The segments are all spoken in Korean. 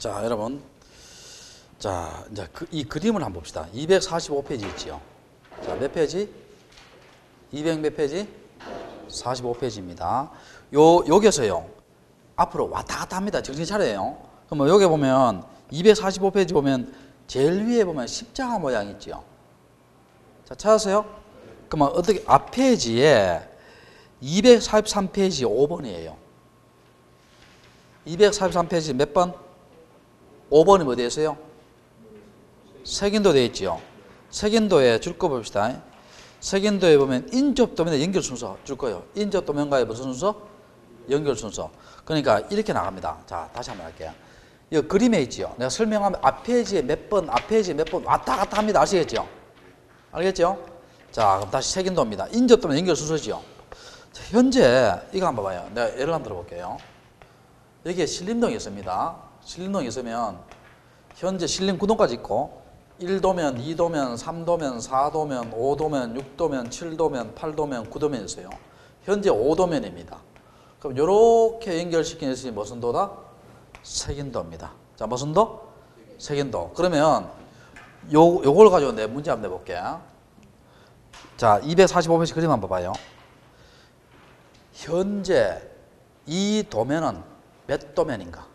자, 여러분. 자, 이제 이 그림을 한번 봅시다. 245페이지 있지요. 자, 몇 페이지? 200 몇 페이지? 45페이지입니다. 여기서요. 앞으로 왔다 갔다 합니다. 정신 차려요. 그럼 여기 보면 245페이지 보면 제일 위에 보면 십자가 모양 있죠. 자, 찾았어요? 그러면 어떻게 앞 페이지에 243페이지 5번이에요. 243페이지 몇 번? 5번이 뭐 되어 있어요? 색인도 되어 있죠. 색인도에 줄 거 봅시다. 색인도에 보면 인접도면의 연결 순서 줄 거예요. 인접도면과의 무슨 순서? 연결 순서. 그러니까 이렇게 나갑니다. 자, 다시 한번 할게요. 이 그림에 있지요. 내가 설명하면 앞 페이지에 몇 번, 앞 페이지에 몇 번 왔다 갔다 합니다. 아시겠죠? 알겠죠? 자, 그럼 다시 색인도입니다. 인접도면 연결 순서지요. 자, 현재 이거 한번 봐봐요. 내가 예를 한번 들어볼게요. 여기에 신림동이 있습니다. 신림동이 있으면 현재 신림 9동까지 있고 1도면, 2도면, 3도면, 4도면, 5도면, 6도면, 7도면, 8도면, 9도면 있어요. 현재 5도면입니다. 그럼 이렇게 연결시키는 것이 무슨 도다? 색인도입니다. 자, 무슨 도? 색인도. 그러면 요걸 가지고 내 문제 한번 내볼게. 자, 245페이지 그림 한번 봐봐요. 현재 이 도면은 몇 도면인가?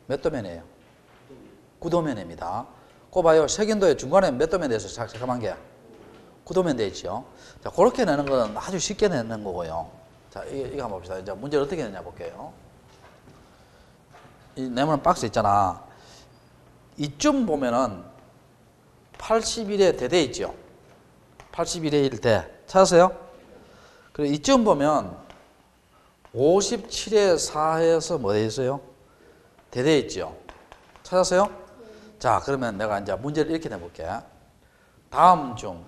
몇 도면이에요? 9도면입니다. 그 봐요. 색인도의 중간에 몇 도면 돼서 잠깐만 게 9도면 돼 있죠. 자, 그렇게 내는 건 아주 쉽게 내는 거고요. 자, 이거 한번 봅시다. 이제 문제를 어떻게 내냐 볼게요. 이 네모난 박스 있잖아. 이쯤 보면은 81에 대대 있죠. 81에 1대. 찾았어요? 그리고 이쯤 보면 57에 4에서 뭐 돼 있어요? 대대 있죠. 찾았어요? 자, 그러면 내가 이제 문제를 이렇게 내볼게. 다음 중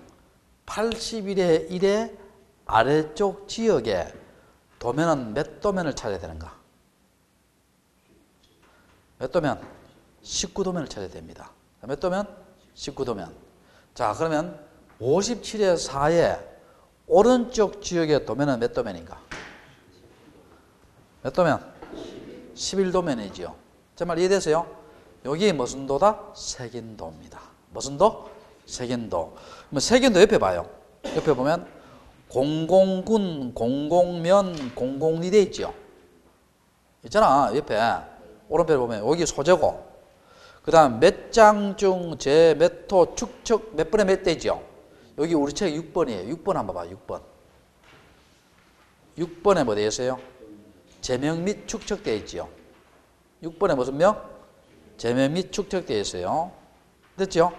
81의 1의 아래쪽 지역에 도면은 몇 도면을 찾아야 되는가? 몇 도면? 19도면을 찾아야 됩니다. 몇 도면? 19도면. 자, 그러면 57의 4의 오른쪽 지역의 도면은 몇 도면인가? 몇 도면? 11도면이지요. 제 말 이해되세요? 여기 무슨 도다? 색인도입니다. 무슨 도? 색인도. 그럼 색인도 옆에 봐요. 옆에 보면 공공군, 공공면, 공공리 돼 있죠. 있잖아. 옆에 오른편에 보면 여기 소재고, 그 다음 몇 장 중 제 몇 호 축척 몇 번에 몇 대 있죠. 여기 우리 책 6번이에요. 6번 한번 봐. 6번. 6번에 뭐 되어 있어요? 제명 및 축척 되어 있죠. 6번에 무슨 명? 제명 및 축척 되어 있어요. 됐죠?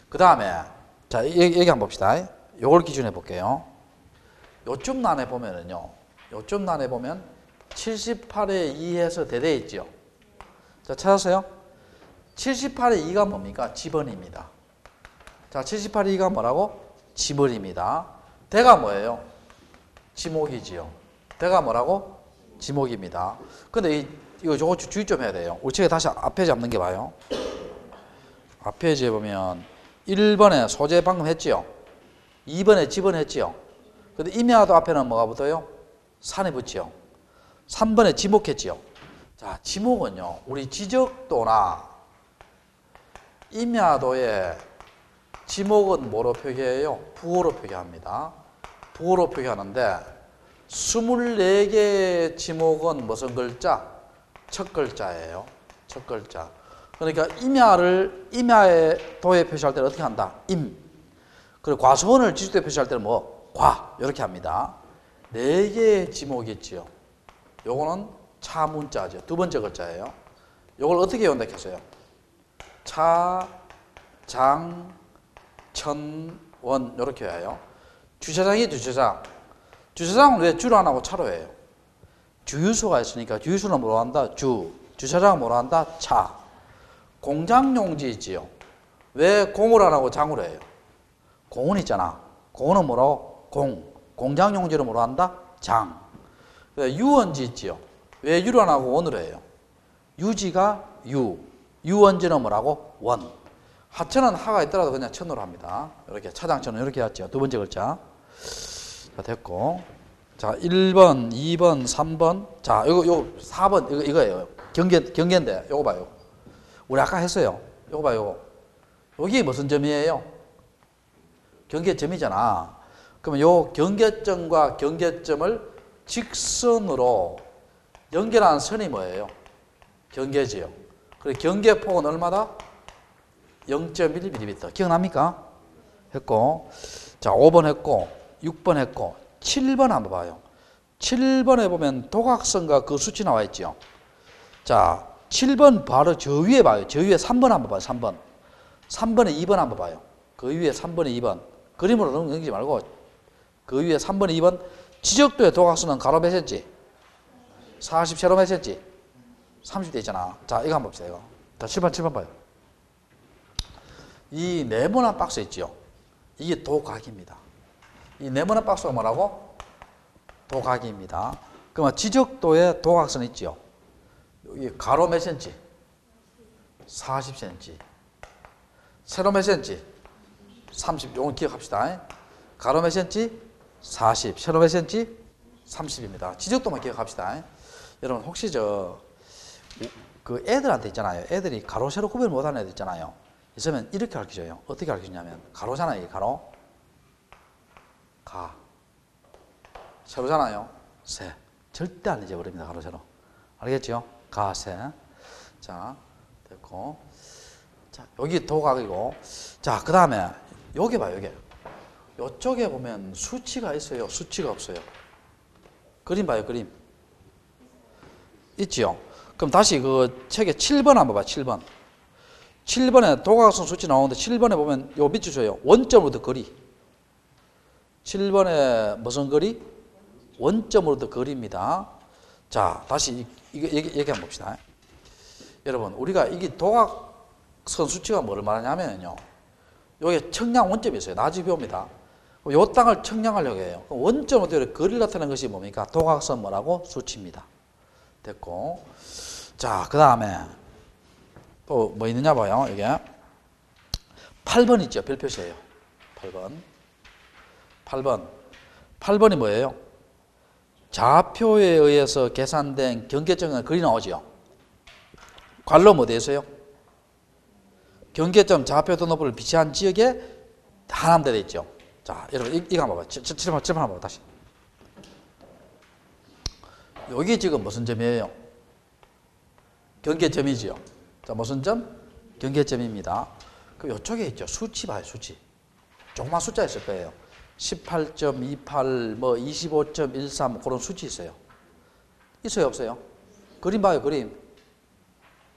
그 다음에 자, 얘기 한번 봅시다. 요걸 기준해 볼게요. 요쯤 난에 보면은요. 요쯤 난에 보면 78에 2에서 대대 있죠. 자, 찾았어요? 78에 2가 뭡니까? 지번입니다. 자, 78에 2가 뭐라고? 지번입니다. 대가 뭐예요? 지목이지요. 대가 뭐라고? 지목입니다. 근데 이거 저거 주의 좀 해야 돼요. 우리 책에 다시 앞 페이지 잡는 게 봐요. 앞 페이지에 보면 1번에 소재 방금 했지요. 2번에 지번 했지요. 근데 임야도 앞에는 뭐가 붙어요? 산이 붙지요. 3번에 지목했지요. 자, 지목은요. 우리 지적도나 임야도의 지목은 뭐로 표기해요? 부호로 표기합니다. 부호로 표기하는데 24개의 지목은 무슨 글자? 첫 글자예요. 첫 글자. 그러니까 임야의 도에 표시할 때는 어떻게 한다? 임. 그리고 과수원을 지주도에 표시할 때는 뭐? 과. 이렇게 합니다. 4개의 지목이 있지요. 요거는 차문자죠. 두 번째 글자예요. 요걸 어떻게 연락했어요? 차, 장, 천, 원 이렇게 해요. 주차장이 주차장. 주차장은 왜 주로 안 하고 차로 해요? 주유소가 있으니까 주유소는 뭐로 한다? 주. 주차장은 뭐로 한다? 차. 공장용지 있지요. 왜 공을 안 하고 장으로 해요? 공은 있잖아. 공은 뭐라고? 공. 공장용지를 뭐로 한다? 장. 유원지 있지요. 왜 유로 안 하고 원으로 해요? 유지가 유. 유원지는 뭐라고? 원. 하천은 하가 있더라도 그냥 천으로 합니다. 이렇게 차장천은 이렇게 했죠. 두 번째 글자. 자, 됐고. 자, 1번, 2번, 3번. 자, 요거 4번 이거예요. 경계인데 요거 봐요. 우리 아까 했어요. 요거 봐요. 여기 무슨 점이에요? 경계점이잖아. 그러면 요 경계점과 경계점을 직선으로 연결하는 선이 뭐예요? 경계지요. 그리고 경계폭은 얼마다? 0.1mm. 기억납니까? 했고, 자, 5번 했고, 6번 했고, 7번 한번 봐요. 7번에 보면 도각선과 그 수치 나와 있죠. 자, 7번 바로 저 위에 봐요. 저 위에 3번 한번 봐요. 3번. 3번에 2번 한번 봐요. 그 위에 3번에 2번. 그림으로 넘기지 말고 그 위에 3번에 2번. 지적도의 도각선은 가로 몇 cm? 40 세로 몇 cm? 30대 있잖아. 자, 이거 한번 봅시다. 이거. 자, 7번 봐요. 이 네모난 박스 있죠. 이게 도각입니다. 이 네모난 박스가 뭐라고? 도각입니다. 그러면 지적도의 도각선 있죠. 여기 가로 몇 cm? 40cm. 세로 몇 cm? 30. 이건 기억합시다. 가로 몇 cm? 40. 세로 몇 cm? 30입니다. 지적도만 기억합시다. 여러분 혹시 그 애들한테 있잖아요. 애들이 가로 세로 구별 못하는 애들 있잖아요. 있으면 이렇게 가르쳐줘요. 어떻게 가르쳐주냐면 가로잖아요. 이게 가로. 가. 세로잖아요. 세. 절대 안 잊어버립니다. 가로 세로. 알겠죠? 가, 세. 자, 됐고. 자, 여기 도각이고. 자, 그 다음에 여기 봐요. 여기. 이쪽에 보면 수치가 있어요. 수치가 없어요. 그림 봐요. 그림. 있지요? 그럼 다시 그 책에 7번 한번 봐요. 7번. 7번에 도각선 수치 나오는데 7번에 보면 요 밑줄 줘요. 원점으로부터 거리. 7번에 무슨 거리? 원점으로부터 거리입니다. 자, 다시 이거 얘기 한번 봅시다. 여러분, 우리가 이게 도각선 수치가 뭐를 말하냐면요. 여기 청량 원점이 있어요. 나주비옵니다. 요 땅을 청량하려고 해요. 원점으로부터 거리를 나타내는 것이 뭡니까? 도각선 뭐라고? 수치입니다. 됐고. 자, 그 다음에 또 뭐 있느냐 봐요. 이게 8번 있죠. 별 표시예요. 8번이 뭐예요? 좌표에 의해서 계산된 경계점과 거리 나오죠. 관로 어디에 있어요? 경계점 좌표 등록부를 비치한 지역에 하남대에 있죠. 자, 여러분 이거 한번 봐봐요. 7번 한번 봐봐 다시. 여기 지금 무슨 점이에요? 경계점이지요. 자, 무슨 점? 경계점입니다. 그 이쪽에 있죠. 수치 봐요. 수치. 조그만 숫자 있을 거예요. 18.28, 뭐 25.13 그런 수치 있어요. 있어요, 없어요? 그림 봐요, 그림.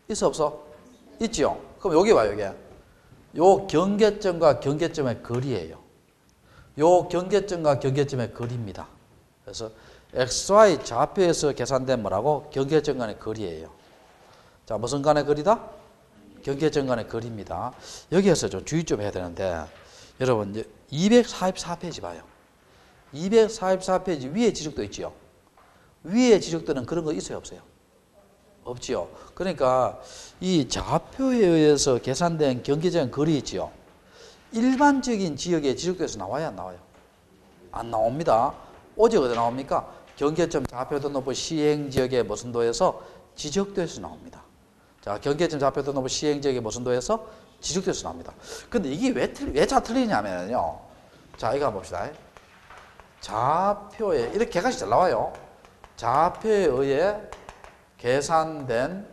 있어, 없어? 있지요. 그럼 여기 봐요, 여기. 요 경계점과 경계점의 거리예요. 요 경계점과 경계점의 거리입니다. 그래서 XY 좌표에서 계산된 뭐라고? 경계점 간의 거리예요. 자, 무슨 간의 거리다? 경계점 간의 거리입니다. 여기에서 좀 주의 좀 해야 되는데, 여러분, 이제 244페이지 봐요. 244페이지 위에 지적도 있지요. 위에 지적도는 그런 거 있어요, 없어요? 없지요. 그러니까 이 좌표에 의해서 계산된 경계점 거리 있지요. 일반적인 지역의 지적도에서 나와요, 안 나와요? 안 나옵니다. 오직 어디 나옵니까? 경계점 좌표 등록부 시행지역의 무슨 도에서? 지적도에서 나옵니다. 자, 경계점 좌표 등록부 시행지역의 무슨 도에서? 지적도에서 나옵니다. 근데 이게 왜 틀리냐면요. 자, 이거 한번 봅시다. 좌표에, 이렇게 객관식 잘 나와요. 좌표에 의해 계산된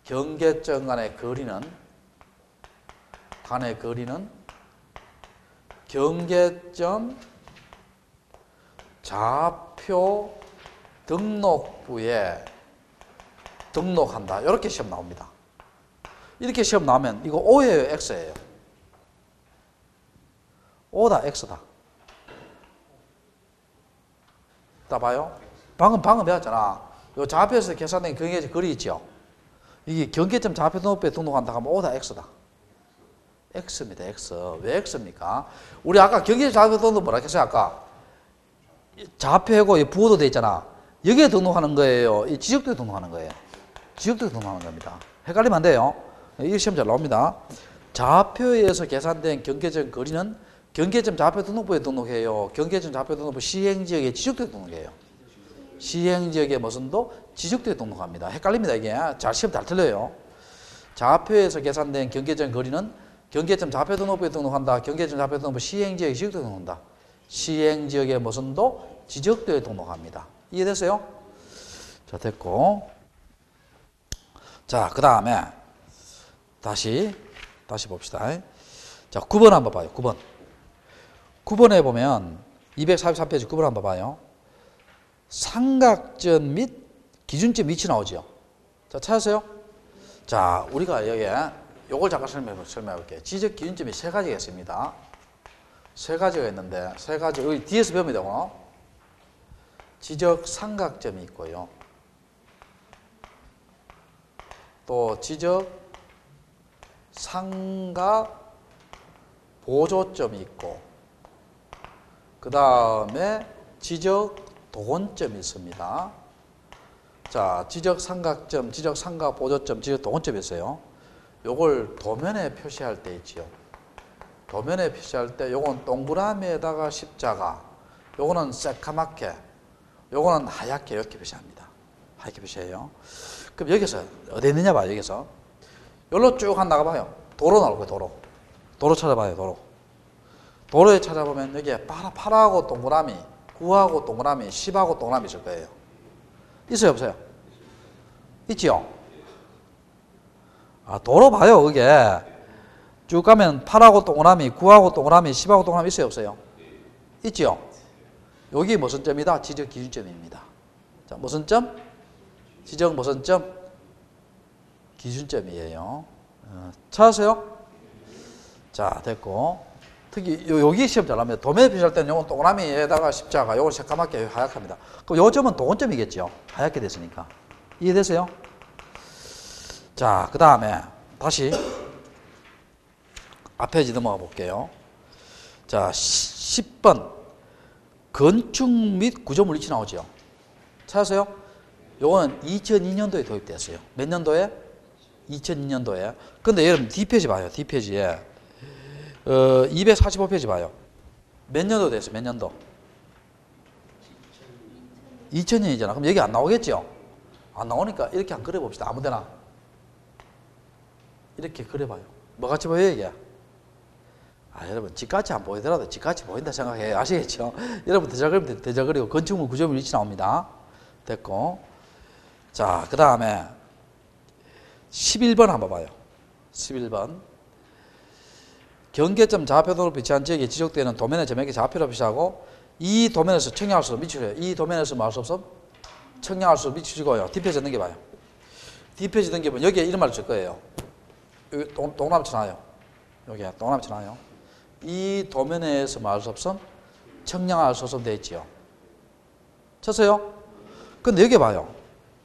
경계점 간의 거리는 경계점 좌표 등록부에 등록한다. 이렇게 시험 나옵니다. 이렇게 시험 나오면 이거 O예요, X예요? O다, X다. 다 봐요? 방금 배웠잖아. 요 좌표에서 계산된 경계점 거리 있죠? 이게 경계점 좌표 등록부에 등록한다 하면 O다, X다. X입니다, X. 왜 X입니까? 우리 아까 경계점 좌표 등록 뭐라 했어요, 아까? 좌표하고 부호도 돼 있잖아. 여기에 등록하는 거예요? 이 지적도에 등록하는 거예요? 지적도에 등록하는 겁니다. 헷갈리면 안 돼요. 이게 시험 잘 나옵니다. 좌표에 의해서 계산된 경계점 거리는 경계점 좌표 등록부에 등록해요. 경계점 좌표 등록부 시행지역에 지적도에 등록해요. 시행지역에 무슨 도? 지적도에 등록합니다. 헷갈립니다 이게. 잘 시험 잘 틀려요. 좌표에서 계산된 경계점 거리는 경계점 좌표 등록부에 등록한다. 경계점 좌표 등록부 시행지역에 지적도에 등록한다. 시행지역에 무슨 도? 지적도에 등록합니다. 이해됐어요? 자, 됐고. 자, 그 다음에 다시 봅시다. 자, 9번 한번 봐요. 9번. 9번에 보면 243페이지 9번 한번 봐요. 삼각점 및 기준점 위치 나오죠. 자, 찾았어요? 자, 우리가 여기에 요걸 잠깐 설명해 볼게요. 지적 기준점이 세 가지가 있습니다. 세 가지가 있는데, 세 가지, 여기 뒤에서 배우면 되고, 지적 삼각점이 있고요. 또 지적 삼각 보조점이 있고, 그 다음에 지적 도건점이 있습니다. 자, 지적 삼각점, 지적 삼각 보조점, 지적 도건점이 있어요. 요걸 도면에 표시할 때 있지요. 도면에 표시할 때 요건 동그라미에다가 십자가, 요거는 새카맣게, 요거는 하얗게 이렇게 표시합니다. 하얗게 표시해요. 그럼 여기서 어디 있느냐 봐요. 여기서 여기로 쭉 한 나가봐요. 도로 나올 거예요. 도로 찾아봐요. 도로에 찾아보면 여기에 파라고 동그라미, 9하고 동그라미, 10하고 동그라미 있을 거예요. 있어요 없어요? 있지요? 아, 도로 봐요. 그게 쭉 가면 8하고 동그라미, 9하고 동그라미, 10하고 동그라미 있어요 없어요? 있지요? 여기 무슨 점이다? 지적 기준점입니다. 자, 무슨 점? 지적 무슨 점? 기준점이에요. 찾았어요? 자, 됐고. 특히 여기 시험 잘 나옵니다. 도면에 표시할 때는 요건 동그라미에다가 십자가, 요건 새까맣게 하얗합니다. 그럼 요 점은 도건점이겠죠? 하얗게 됐으니까. 이해되세요? 자, 그 다음에 다시 앞에 넘어가 볼게요. 자, 10번. 건축 및 구조물 위치 나오죠? 찾았어요? 요거는 2002년도에 도입됐어요. 몇 년도에? 2002년도에. 근데 여러분 뒷페이지 봐요. 뒷페이지에 245페이지 봐요. 몇 년도 됐어요? 몇 년도? 2000년이잖아. 그럼 여기 안 나오겠죠? 안 나오니까 이렇게 한번 그려봅시다. 아무데나. 이렇게 그려봐요. 뭐같이 보여요 이게? 아, 여러분 집같이 안 보이더라도 집같이 보인다 생각해요. 아시겠죠? 여러분 대자 그리면 대자 그리고 건축물 구조물 위치 나옵니다. 됐고. 자, 그 다음에 11번 한번 봐요. 11번. 경계점 좌표 등록 위치한 지역에 지적되는 도면의 점액의 좌표로 표시하고 이 도면에서 청량할 수 미치래요. 이 도면에서 뭐 할 수 없어? 청량할 수 미치고요. 뒷페이지 넘겨봐요. 뒷페이지 넘겨보면 여기에 이런 말을 쓸 거예요. 여기 동그라미 쳐놔요. 여기에 동그라미 쳐놔요. 이 도면에서 뭐 할 수 없음? 청량할 수 없음 되어 있지요. 쳤어요? 근데 여기 봐요.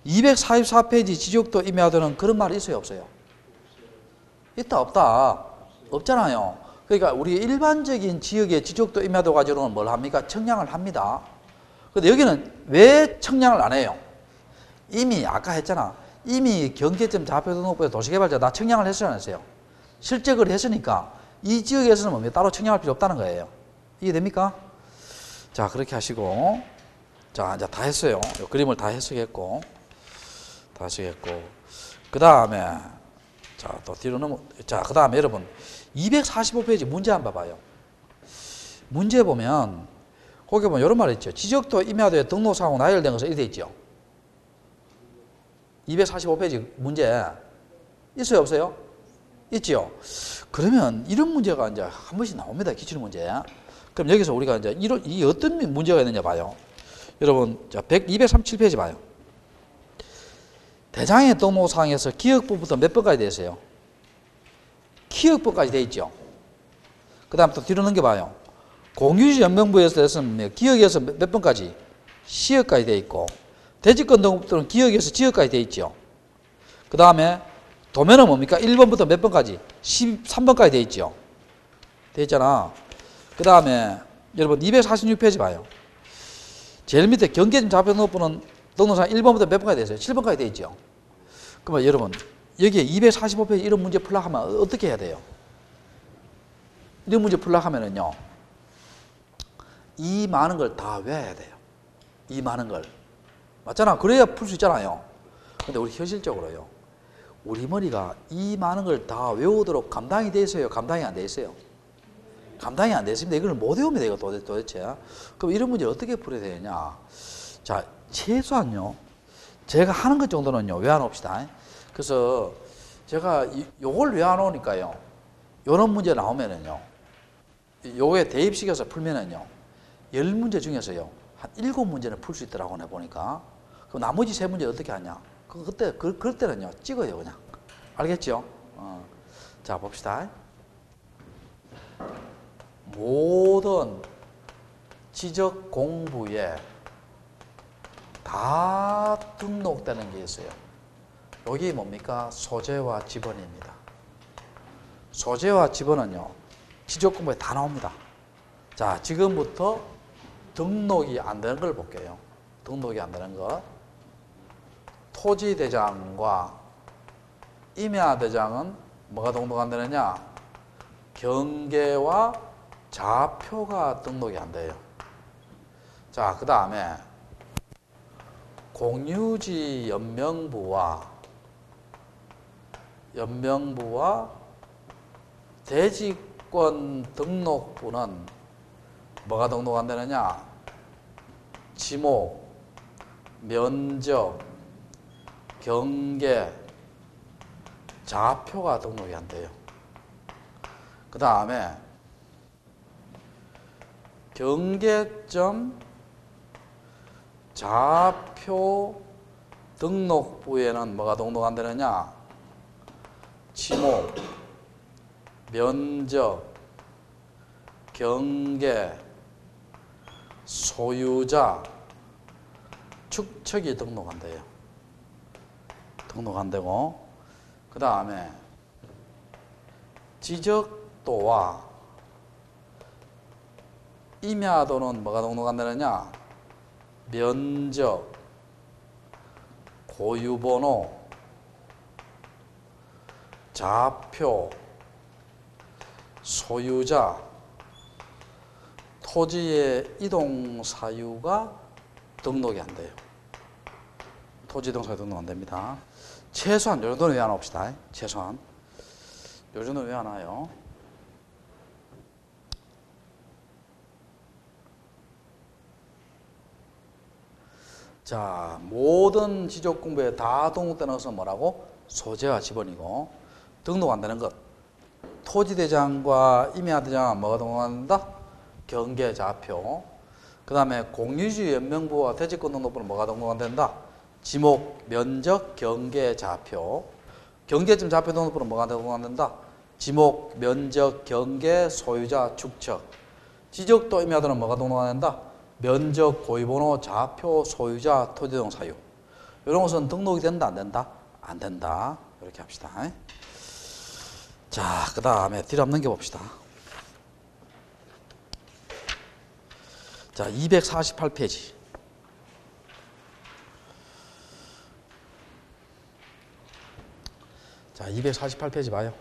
244페이지 지적도 임야도는 그런 말이 있어요 없어요? 있다 없다? 없잖아요. 그러니까 우리 일반적인 지역의 지적도 임야도 가지고는 뭘 합니까? 청량을 합니다. 근데 여기는 왜 청량을 안 해요? 이미 아까 했잖아. 이미 경계점 좌표 등록부에 도시개발자 다 청량을 했어요 안 했어요? 실제 그걸 했으니까 이 지역에서는 뭐 따로 청량할 필요 없다는 거예요. 이해됩니까? 자, 그렇게 하시고. 자, 이제 다 했어요. 이 그림을 다 해석했고. 그 다음에, 자, 또 뒤로 자, 그 다음에 여러분, 245페이지 문제 한번 봐봐요. 문제 보면, 거기 보면 이런 말이 있죠. 지적도 임야도에 등록사항하고 나열된 것은 이렇게 있죠. 245페이지 문제. 있어요, 없어요? 있죠. 그러면 이런 문제가 이제 한 번씩 나옵니다. 기출문제. 그럼 여기서 우리가 이제 이 어떤 문제가 있느냐 봐요. 여러분, 자, 237페이지 봐요. 대장의 등록사항에서 기억부부터 몇 번까지 되어 있어요? 기억부까지 되어 있죠. 그 다음 또 뒤로 넘겨봐요. 공유지 연명부에서는 기억에서 몇 번까지? 시역까지 되어 있고, 대지권 등록부들은 기억에서 지역까지 되어 있죠. 그 다음에 도면은 뭡니까? 1번부터 몇 번까지? 13번까지 되어 있죠. 되어 있잖아. 그 다음에 여러분 246페이지 봐요. 제일 밑에 경계점 좌표 등록부는 등록상 1번부터 몇 번까지 되어 있어요? 7번까지 되어 있죠. 그러면 여러분 여기에 245페이지 이런 문제 풀려고 하면 어떻게 해야 돼요? 이런 문제 풀려고 하면은요, 이 많은 걸 다 외워야 돼요. 이 많은 걸. 맞잖아. 그래야 풀 수 있잖아요. 근데 우리 현실적으로요. 우리 머리가 이 많은 걸 다 외우도록 감당이 돼 있어요? 감당이 안 돼 있어요? 감당이 안 돼 있습니다. 이걸 못 외웁니다. 이거 도대체. 그럼 이런 문제를 어떻게 풀어야 되느냐. 자, 최소한요. 제가 하는 것 정도는요. 외워놓읍시다. 그래서 제가 요걸 외워놓으니까요. 요런 문제 나오면은요. 요게 대입시켜서 풀면은요. 10문제 중에서요. 한 7문제는 풀 수 있더라고, 내가 보니까. 그럼 나머지 3문제 어떻게 하냐? 그럴 때는요. 찍어요, 그냥. 알겠죠? 자, 봅시다. 모든 지적 공부에 다 등록되는 게 있어요. 여기 뭡니까? 소재와 지번입니다. 소재와 지번은요. 지적 공부에 다 나옵니다. 자, 지금부터 등록이 안 되는 걸 볼게요. 등록이 안 되는 것. 토지대장과 임야대장은 뭐가 등록 안 되느냐? 경계와 좌표가 등록이 안 돼요. 자, 그 다음에 공유지 연명부와 대지권 등록부는 뭐가 등록 안 되느냐? 지목, 면적, 경계, 좌표가 등록이 안 돼요. 그 다음에 경계점 좌표 등록부에는 뭐가 등록 안 되느냐? 지목, 면적, 경계, 소유자, 축척이 등록 안 돼요. 등록 안 되고, 그 다음에 지적도와 임야도는 뭐가 등록 안 되느냐? 면적, 고유번호, 좌표, 소유자, 토지의 이동 사유가 등록이 안 돼요. 토지 이동 사유 등록 안 됩니다. 최소한 요 정도는 외워놓읍시다. 최소한 요 정도는 외워놔요. 자, 모든 지적 공부에 다 등록되는 것은 뭐라고? 소재와 지번이고, 등록 안 되는 것. 토지대장과 임야대장은 뭐가 등록 안 된다? 경계 좌표. 그 다음에 공유지 연명부와 대지권 등록부는 뭐가 등록 안 된다? 지목, 면적, 경계, 좌표. 경계점 좌표 등록부는 뭐가 등록 안 된다? 지목, 면적, 경계, 소유자, 축척. 지적도 임야도는 뭐가 등록 안 된다? 면적, 고유번호, 좌표, 소유자, 토지이동 사유. 이런 것은 등록이 된다, 안 된다? 안 된다. 이렇게 합시다. 자, 그 다음에 뒤로 한번 넘겨봅시다. 자, 248페이지. 자, 248페이지 봐요.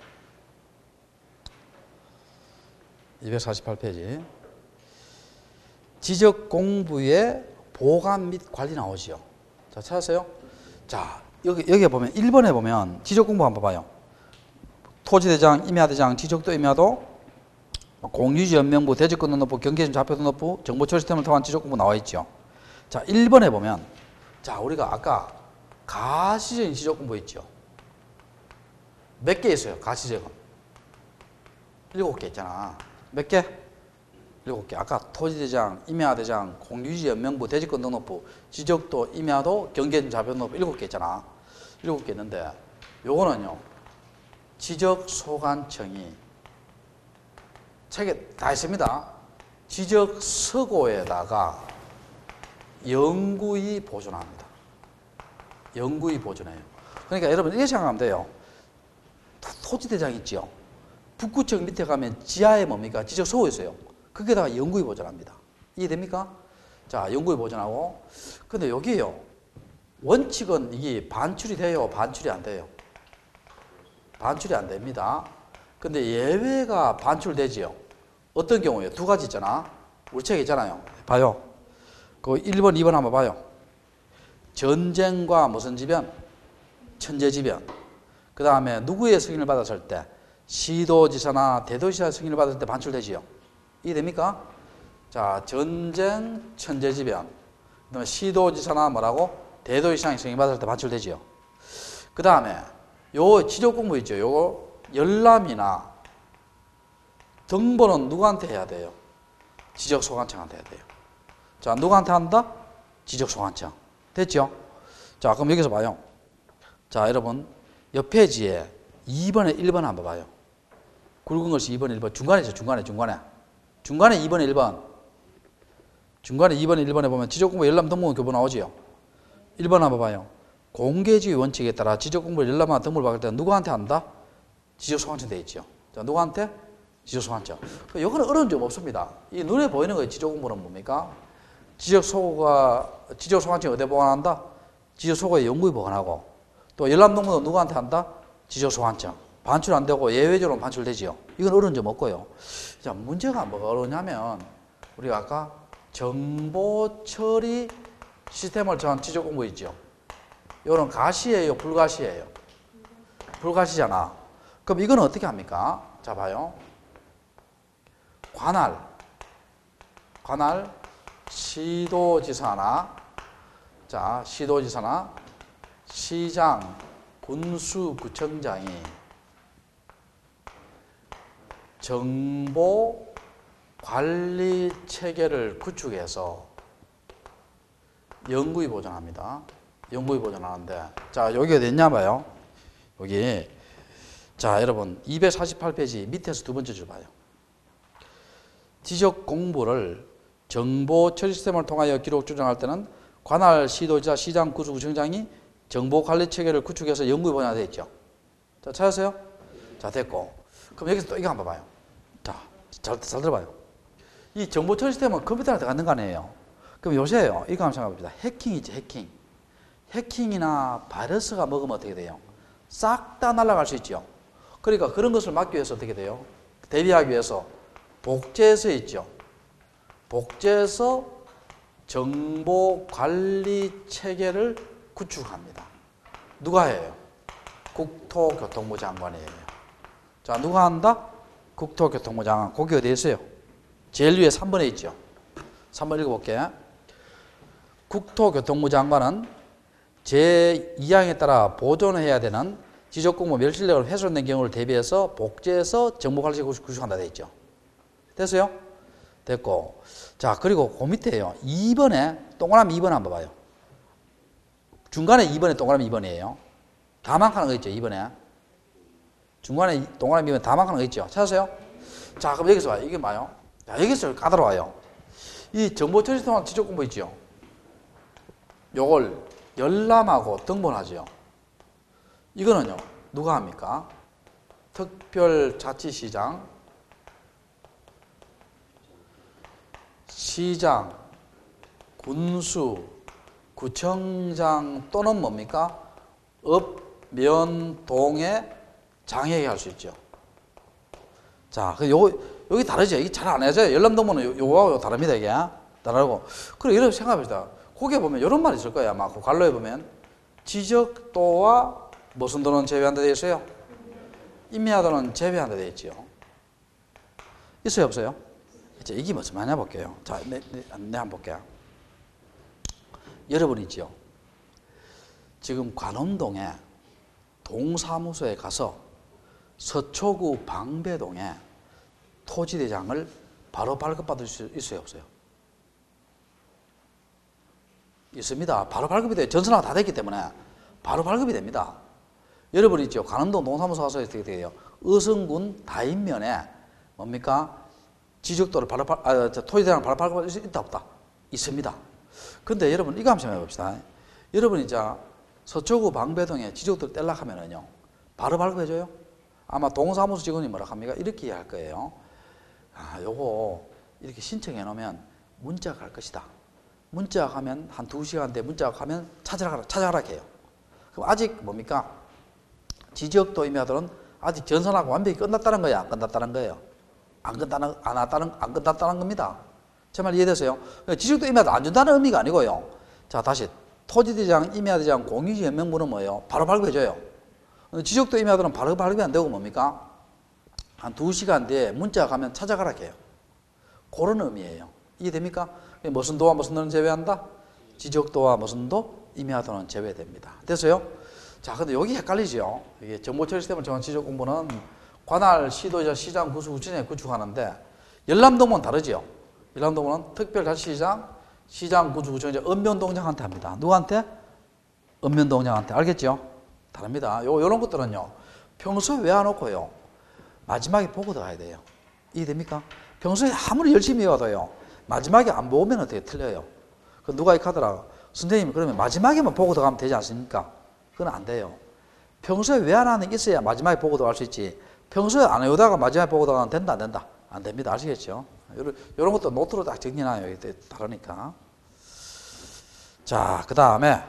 248페이지. 지적 공부의 보관 및 관리 나오지요. 자, 찾았어요? 자, 여기 보면 1번에 보면 지적 공부 한번 봐봐요. 토지대장, 임야대장, 지적도 임야도, 공유지 연명부, 대지권 등록부, 경계점 좌표 등록부, 정보처리 시스템을 통한 지적 공부 나와 있죠. 자, 1번에 보면, 자, 우리가 아까 가시적인 지적 공부 있죠. 몇 개 있어요, 가시적은? 7개 있잖아. 몇 개? 7개. 아까 토지대장, 임야대장, 공유지 연명부, 대지권 등록부, 지적도, 임야도, 경계점 좌표 등록부 7개 있잖아. 7개 있는데, 요거는요, 지적소관청이 책에 다 있습니다. 지적서고에다가 영구히 보존합니다. 영구히 보존해요. 그러니까 여러분 이렇게 생각하면 돼요. 토지대장 있죠. 북구청 밑에 가면 지하에 뭡니까? 지적서고 있어요. 거기에다가 영구히 보존합니다. 이해됩니까? 자, 영구히 보존하고. 근데 여기에요. 원칙은 이게 반출이 돼요? 반출이 안 돼요? 반출이 안 됩니다. 근데 예외가 반출되지요. 어떤 경우에요? 두 가지 있잖아. 우리 책에 있잖아요. 봐요. 그 1번, 2번 한번 봐요. 전쟁과 무슨 지변? 천재지변. 그 다음에 누구의 승인을 받았을 때? 시도지사나 대도시사 승인을 받을 때 반출되지요. 이해됩니까? 자, 전쟁, 천재지변. 그 다음에 시도지사나 뭐라고? 대도시장이 승인 받을 때 반출되지요. 그 다음에 요 지적공부 있죠. 요거 열람이나 등본은 누구한테 해야 돼요? 지적소관청한테 해야 돼요. 자, 누구한테 한다? 지적소관청. 됐죠? 자, 그럼 여기서 봐요. 자, 여러분 옆 페이지에 2번에 1번 한번 봐요. 굵은 것이 2번, 1번. 중간에 있죠. 중간에 2번, 1번. 중간에 2번, 1번에 보면 지적공부 열람 등본 교부 나오지요. 1번 한번 봐요. 공개주의 원칙에 따라 지적공부를 열람하거나 등본을 받을 때 누구한테 한다? 지적소관청 돼 있죠. 자, 누구한테? 지적소관청. 이거는 어려운 점 없습니다. 이 눈에 보이는 거예요. 지적공부는 뭡니까? 지적소관청이 어디에 보관한다? 지적소관에 연구에 보관하고, 또 열람등본도 누구한테 한다? 지적소관청. 반출 안 되고 예외적으로 반출되지요. 이건 어려운 점 없고요. 자, 문제가 뭐가 어려냐면 우리가 아까 정보 처리 시스템을 정한 지적공부 있죠. 이거는 가시예요, 불가시예요? 불가시잖아. 그럼 이건 어떻게 합니까? 자, 봐요. 관할 시도지사나, 자, 시도지사나 시장, 군수구청장이 정보 관리 체계를 구축해서 영구히 보존합니다. 영구히 보존하는데, 자, 여기 어디 있냐 봐요. 여기. 자, 여러분 248페이지 밑에서 두 번째 줄 봐요. 지적 공부를 정보 처리 시스템을 통하여 기록 조정할 때는 관할 시도지사, 시장, 군수구청장이 정보 관리 체계를 구축해서 영구히 보존하게 되어 있죠. 자, 찾았어요? 자, 됐고. 그럼 여기서 또 이거 한번 봐요. 자, 잘 들어봐요. 이 정보 처리 시스템은 컴퓨터에 들어가는 거 아니에요. 그럼 요새요, 이거 한번 생각해봅시다. 해킹이죠, 해킹. 해킹이나 바이러스가 먹으면 어떻게 돼요? 싹 다 날아갈 수 있죠. 그러니까 그런 것을 막기 위해서 어떻게 돼요? 대비하기 위해서 복제서 있죠. 복제서 정보 관리 체계를 구축합니다. 누가 해요? 국토교통부 장관이에요. 자, 누가 한다? 국토교통부 장관. 거기 어디에 있어요? 제일 위에 3번에 있죠. 3번 읽어볼게요. 국토교통부 장관은 제2항에 따라 보존해야 되는 지적공무 멸실력을 훼손된 경우를 대비해서 복제해서 정보관리 구축한다 되어 있죠. 됐어요? 됐고. 자, 그리고 그 밑에요. 2번에 동그라미 2번 한번 봐요. 중간에 2번에 동그라미 2번이에요. 다만하는 거 있죠. 2번에. 중간에 동그라미 2번에 다만하는 거 있죠. 찾으세요? 자, 그럼 여기서 봐요. 이게 뭐예요? 자, 여기서 까다로워요. 이 정보처리 시스템 지적공부 있죠. 요걸 열람하고 등본하죠. 이거는요, 누가 합니까? 특별자치시장, 시장, 군수, 구청장 또는 뭡니까? 업, 면, 동에 장애에 할 수 있죠. 자, 여기 다르죠. 이게 잘 안 해져요. 열람등본은 요거하고 다릅니다, 이게. 다르고. 그리고 이렇게 생각해봅시다. 거기에 보면 이런 말이 있을 거예요. 아마 그 관로에 보면 지적도와 무슨 도는 제외한다 되어 있어요? 임야도는 제외한다 되어 있죠. 있어요, 없어요? 이게 무슨 말이냐 볼게요. 자, 내 한번 볼게요. 여러분 있죠? 지금 관음동에 동사무소에 가서 서초구 방배동에 토지대장을 바로 발급받을 수 있어요, 없어요? 있습니다. 바로 발급이 돼요. 전산화가 다 됐기 때문에 바로 발급이 됩니다. 여러분 있죠? 관음동 동사무소 가서 어떻게 돼요? 의성군 다인면에 뭡니까? 지적도를 바로 토지대장을 바로 발급받을 수 있다, 없다? 있습니다. 근데 여러분 이거 한번 생각해 봅시다. 여러분 이제 서초구 방배동에 지적도를 떼려고 하면은요, 바로 발급해줘요? 아마 동사무소 직원이 뭐라 합니까? 이렇게 이해할 거예요. 아, 요거 이렇게 신청해 놓으면 문자가 갈 것이다. 문자가 가면 한 2시간 뒤에 문자가 가면 찾아가라 해요. 그럼 아직 뭡니까? 지적도 임야들은 아직 전산하고 완벽히 끝났다는 거야, 안 끝났다는 거예요? 안 끝났다는 겁니다. 제 말 이해되세요? 지적도 임야도 안 준다는 의미가 아니고요. 자, 다시 토지대장, 임야대장, 공유지 연명부는 뭐예요? 바로 발급해줘요. 지적도 임야도는 바로 발급이 안 되고 뭡니까? 한 2시간 뒤에 문자가 가면 찾아가라 해요. 그런 의미예요. 이해됩니까? 무슨 도와 무슨 도는 제외한다? 지적도와 무슨 도? 임야도는 제외됩니다. 됐어요? 자, 근데 여기 헷갈리죠? 이게 정보처리 시스템을 정한 지적 공부는 관할, 시도자, 시장, 구수, 구청에 구축하는데 열람동은 다르죠? 열람동은 특별자치시장, 시장, 구수, 구청에 읍면동장한테 합니다. 누구한테? 읍면동장한테. 알겠죠? 다릅니다. 요런 것들은요, 평소에 외워놓고요, 마지막에 보고 들어가야 돼요. 이해됩니까? 평소에 아무리 열심히 외워도요, 마지막에 안 보면 어떻게 틀려요? 그 누가 이렇게 하더라. 선생님, 그러면 마지막에만 보고 들어가면 되지 않습니까? 그건 안 돼요. 평소에 외워하는 게 있어야 마지막에 보고 들어갈 수 있지. 평소에 안 외우다가 마지막에 보고 들어가면 된다, 안 된다? 안 됩니다. 아시겠죠? 이런 것도 노트로 딱 정리해놔요. 다르니까. 자, 그 다음에,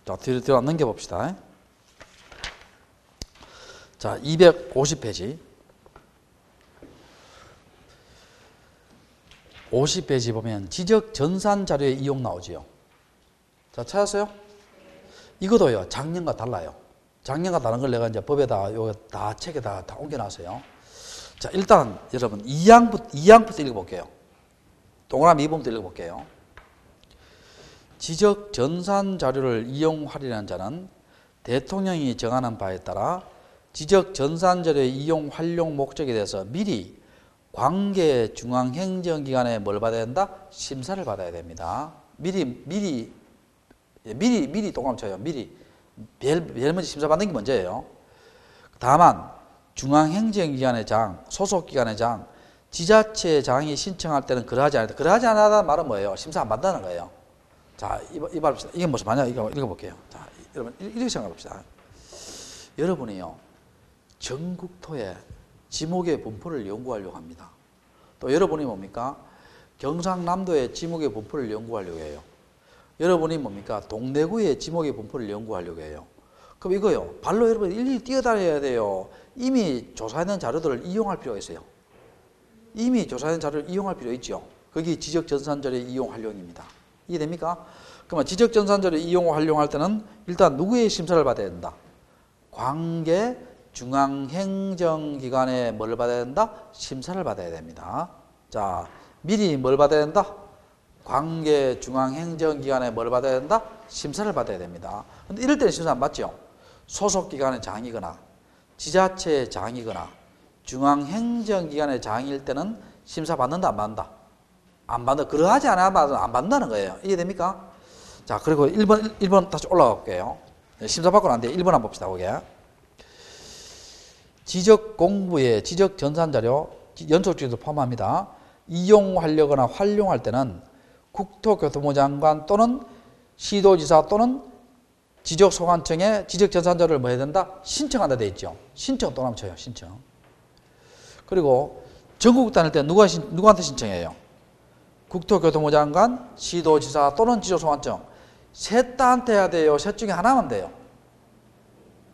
자, 뒤로 넘겨봅시다. 자, 250페이지. 50페이지 보면 지적 전산 자료의 이용 나오지요. 자, 찾았어요? 이것도요, 작년과 달라요. 작년과 다른 걸 내가 이제 법에다, 요 다 책에다 다 옮겨놨어요. 자, 일단 여러분 2항부터 읽어볼게요. 동그라미 2번부터 읽어볼게요. 지적 전산 자료를 이용하려는 자는 대통령이 정하는 바에 따라 지적 전산 자료의 이용 활용 목적에 대해서 미리 관계 중앙행정기관에 뭘 받아야 된다? 심사를 받아야 됩니다. 미리 동그라미 쳐요. 미리. 제일 먼저 심사받는 게 먼저예요. 다만 중앙행정기관의 장, 소속기관의 장, 지자체장이 신청할 때는 그러하지 않다. 그러하지 않다는 말은 뭐예요? 심사 안 받는다는 거예요. 자, 이봐봅시다. 이게 무슨 말이냐? 이거 읽어볼게요. 자, 여러분 이렇게 생각해봅시다. 여러분이요, 전국토의 지목의 분포를 연구하려고 합니다. 또 여러분이 뭡니까? 경상남도의 지목의 분포를 연구하려고 해요. 여러분이 뭡니까? 동래구의 지목의 분포를 연구하려고 해요. 그럼 이거요, 발로 여러분 일일이 뛰어다녀야 돼요. 이미 조사해낸 자료들을 이용할 필요가 있어요. 이미 조사해낸 자료를 이용할 필요 있죠. 그게 지적전산자료 이용 활용입니다. 이해됩니까? 그러면 지적전산자료 이용 활용할 때는 일단 누구의 심사를 받아야 된다? 관계 중앙행정기관에 뭘 받아야 된다? 심사를 받아야 됩니다. 자, 미리 뭘 받아야 된다? 관계 중앙행정기관에 뭘 받아야 된다? 심사를 받아야 됩니다. 근데 이럴 때는 심사 안 받죠? 소속기관의 장이거나 지자체의 장이거나 중앙행정기관의 장일 때는 심사 받는다, 안 받는다? 안 받는다. 그러하지 않아도 안 받는다는 거예요. 이해됩니까? 자, 그리고 1번 다시 올라가 볼게요. 심사 받고는 안 돼요. 1번 한번 봅시다. 거기. 지적 공부의 지적 전산자료, 연속주기도 포함합니다. 이용하려거나 활용할 때는 국토교통부 장관 또는 시도지사 또는 지적소관청에 지적전산자료를 뭐 해야 된다? 신청한다 돼 있죠. 신청 또 나면 쳐요. 신청. 그리고 전국 다닐 때 누구한테 신청해요? 국토교통부 장관, 시도지사 또는 지적소관청. 셋 다한테 해야 돼요? 셋 중에 하나만 돼요?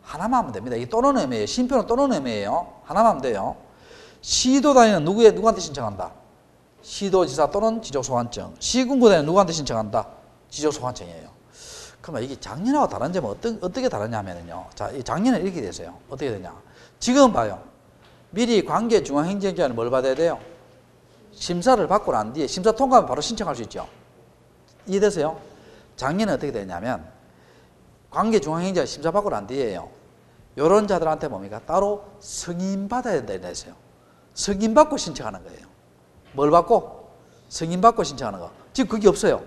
하나만 하면 됩니다. 이게 또는 의미예요. 심표는 또는 의미예요. 하나만 하면 돼요. 시도 다니는 누구한테 신청한다? 시도지사 또는 지적소관청. 시군구 다니는 누구한테 신청한다? 지적소관청이에요. 그러면 이게 작년하고 다른 점은 어떻게 다르냐면요. 자, 이 작년은 이렇게 됐어요. 어떻게 되냐. 지금 봐요. 미리 관계 중앙행정기관에 뭘 받아야 돼요? 심사를 받고 난 뒤에 심사 통과하면 바로 신청할 수 있죠. 이해되세요? 작년은 어떻게 되냐면 관계 중앙행정기관 심사 받고 난 뒤에요. 요런 자들한테 뭡니까? 따로 승인받아야 된다 했어요. 승인받고 신청하는 거예요. 뭘 받고? 승인받고 신청하는 거. 지금 그게 없어요.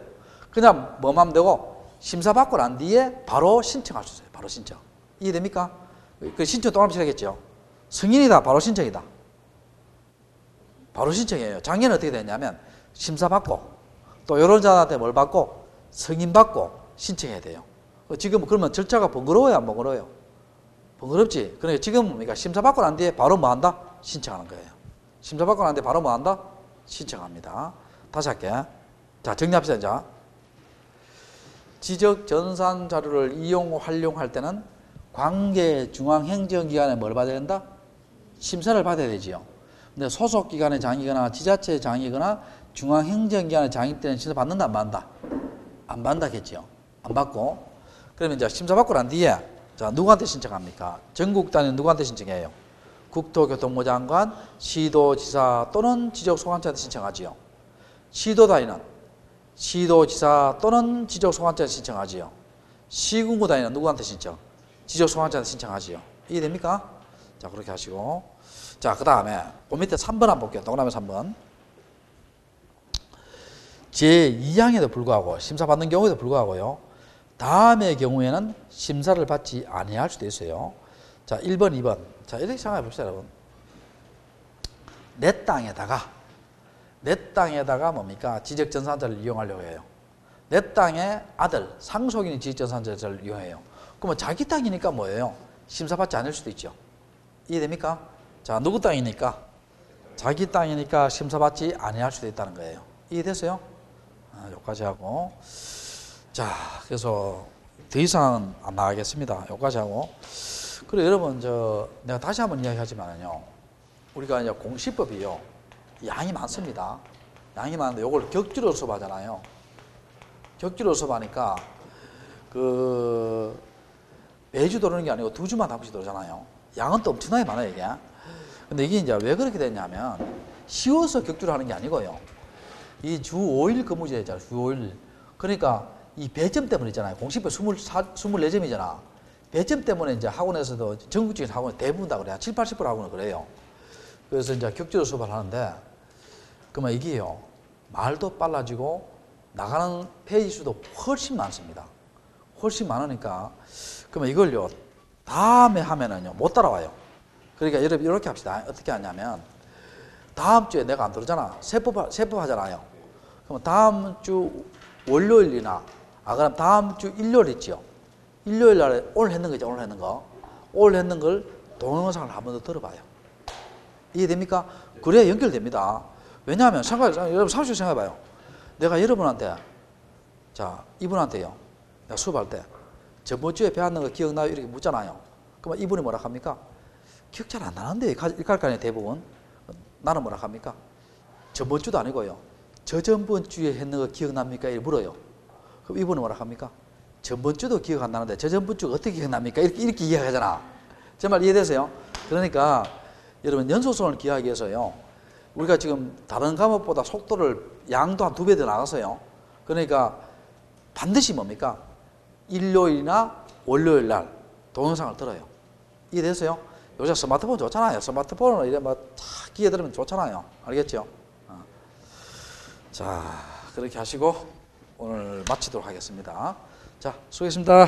그냥 뭐만 하면 되고 심사받고 난 뒤에 바로 신청할 수 있어요. 바로 신청. 이해됩니까? 그 신청 또 한번 시작했죠. 승인이다. 바로 신청이다. 바로 신청이에요. 작년에 어떻게 됐냐면 심사받고 또 이런 자한테 뭘 받고 승인받고 신청해야 돼요. 지금 그러면 절차가 번거로워요? 안 번거로워요? 번거롭지. 그러니까 지금 뭡니까? 심사받고 난 뒤에 바로 뭐 한다? 신청하는 거예요. 심사받고 난 뒤에 바로 뭐 한다? 신청합니다. 다시 할게요. 자, 정리합시다. 자, 지적 전산 자료를 이용 활용할 때는 관계 중앙행정기관에 뭘 받아야 된다? 심사를 받아야 되지요. 근데 소속기관의 장이거나 지자체의 장이거나 중앙행정기관에 장입되는 심사 받는다 안 받는다? 안 받는다겠죠. 안 받고 그러면 이제 심사 받고 난 뒤에 자 누구한테 신청합니까? 전국 단위 누구한테 신청해요? 국토교통부 장관, 시도지사 또는 지적소관청한테 신청하지요. 시도 단위는 시도지사 또는 지적소관청한테 신청하지요. 시군구 단위는 누구한테 신청? 지적소관청한테 신청하지요. 이해됩니까? 자 그렇게 하시고 자 그 다음에 그 밑에 3번 한번 볼게요. 동그라미 3번. 제2항에도 불구하고 심사받는 경우에도 불구하고요. 다음의 경우에는 심사를 받지 아니할 수도 있어요. 자 1번 2번 자 이렇게 생각해 봅시다 여러분. 내 땅에다가 뭡니까? 지적전산자를 이용하려고 해요. 내 땅의 아들 상속인이 지적전산자를 이용해요. 그러면 자기 땅이니까 뭐예요? 심사받지 않을 수도 있죠. 이해됩니까? 자 누구 땅이니까? 자기 땅이니까 심사받지 아니할 수도 있다는 거예요. 이해됐어요? 여기까지 하고 자 그래서 더 이상은 안 나가겠습니다. 여기까지 하고 그리고 여러분 내가 다시 한번 이야기하지만요 우리가 이제 공시법이요 양이 많습니다. 양이 많은데 이걸 격주로 수업하잖아요. 격주로 수업하니까 매주 도는 게 아니고 2주마다 한 번씩 도잖아요. 양은 또 엄청나게 많아요 이게. 근데 이게 이제 왜 그렇게 됐냐면 쉬워서 격주로 하는 게 아니고요. 이 주 5일 근무제잖아요. 주 5일. 그러니까 이 배점 때문에 있잖아요. 공시법 24점이잖아. 배점 때문에 이제 학원에서도 전국적인 학원 대부분 다 그래요. 7, 80% 학원은 그래요. 그래서 이제 격주로 수업을 하는데 그러면 이게요. 말도 빨라지고 나가는 페이지 수도 훨씬 많습니다. 훨씬 많으니까 그러면 이걸요. 다음에 하면은요. 못 따라와요. 그러니까 여러분 이렇게 합시다. 어떻게 하냐면 다음 주에 내가 안 들어오잖아. 세법 하잖아요. 그럼 다음 주 월요일이나 그럼 다음 주 일요일 있죠. 일요일 날에 오늘 했는 거죠. 오늘 했는 거. 오늘 했는 걸 동영상을 한 번 더 들어봐요. 이해됩니까? 그래야 연결됩니다. 왜냐하면 여러분 상식적으로 생각해봐요. 내가 여러분한테 자 이분한테요. 내가 수업할 때 저번 주에 배웠는 거 기억나요? 이렇게 묻잖아요. 그러면 이분이 뭐라 합니까? 기억 잘 안 나는데 이럴 거 아니에요 대부분. 나는 뭐라 합니까? 저번 주도 아니고요. 저전번 주에 했는 거 기억납니까? 이렇게 물어요. 그럼 이분은 뭐라 합니까? 전번 주도 기억 안 나는데 저전번 주가 어떻게 기억납니까? 이렇게 이야기하잖아. 제 말 이해되세요? 그러니까 여러분 연속성을 기하기 위해서요. 우리가 지금 다른 과목보다 속도를 양도 한 2배 더 나가서요. 그러니까 반드시 뭡니까? 일요일이나 월요일 날 동영상을 들어요. 이해되세요? 요새 스마트폰 좋잖아요. 스마트폰으로 이래 탁 기회 들으면 좋잖아요. 알겠죠? 자, 그렇게 하시고 오늘 마치도록 하겠습니다. 자, 수고했습니다.